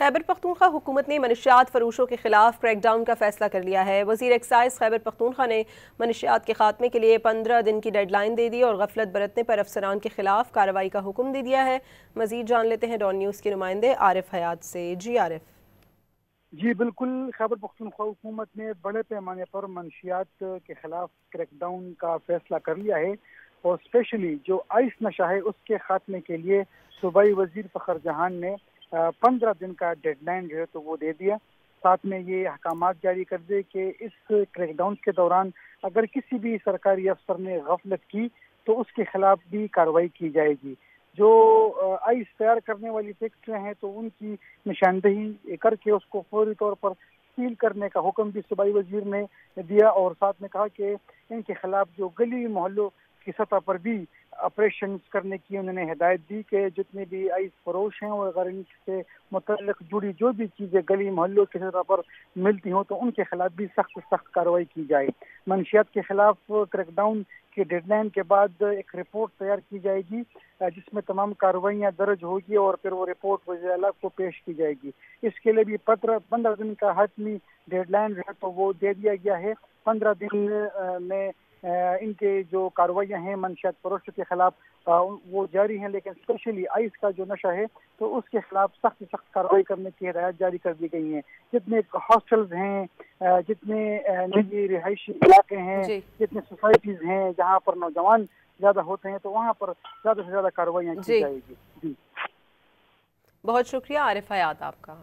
खैबर पख्तूनख्वा हुकूमत ने मनशियात फरोशों के खिलाफ क्रैक डाउन का फैसला कर लिया है। वज़ीर एक्साइज खैबर पख्तूनख्वा ने मनशियात के खात्मे के लिए 15 दिन की डेडलाइन दे दी और गफलत बरतने पर अफसरान के खिलाफ कार्रवाई का हुक्म दे दिया है। मजीद जान लेते हैं डॉन न्यूज़ के नुमाइंदे आरिफ हयात से। जी आरिफ। जी बिल्कुल, खैबर पख्तूनख्वा हुकूमत ने बड़े पैमाने पर मनशियात के खिलाफ क्रैकडाउन का फैसला कर लिया है और स्पेशली जो आइस नशा है उसके खात्मे के लिए सूबाई वजीर फखर जहान ने 15 दिन का डेडलाइन जो है तो वो दे दिया। साथ में ये अहकामात जारी कर दिए कि इस क्रैकडाउन के दौरान अगर किसी भी सरकारी अफसर ने गफलत की तो उसके खिलाफ भी कार्रवाई की जाएगी। जो आइस तैयार करने वाली फैक्ट्रियां हैं तो उनकी निशानदेही करके उसको फौरी तौर पर सील करने का हुक्म भी सूबाई वजीर ने दिया और साथ में कहा कि इनके खिलाफ जो गली मोहल्लों की सतह पर भी ऑपरेशन करने की उन्होंने हिदायत दी कि जितने भी आइस फरोश हैं और अगर इनसे मुतल्लिक जुड़ी जो भी चीज़ें गली मोहल्लों की सतह पर मिलती हों तो उनके खिलाफ भी सख्त सख्त कार्रवाई की जाए। मनशियात के खिलाफ क्रैकडाउन के डेडलाइन के बाद एक रिपोर्ट तैयार की जाएगी जिसमें तमाम कार्रवाइयाँ दर्ज होगी और फिर वो रिपोर्ट वज़ीर आला को पेश की जाएगी। इसके लिए भी 15 दिन का हतमी डेडलाइन जो है तो वो दे दिया गया है। 15 दिन में इनके जो कार्रवाइयाँ हैं मनशियात फरोशों के खिलाफ वो जारी हैं, लेकिन स्पेशली आइस का जो नशा है तो उसके खिलाफ सख्त सख्त कार्रवाई करने की हिदायत जारी कर दी गई हैं। जितने हॉस्टल्स हैं, जितने निजी रिहायशी इलाके हैं, जितने सोसाइटीज़ हैं जहाँ पर नौजवान ज़्यादा होते हैं तो वहाँ पर ज़्यादा से ज़्यादा कार्रवाइयाँ की जाएगी। जी बहुत शुक्रिया आरिफ हयात आपका।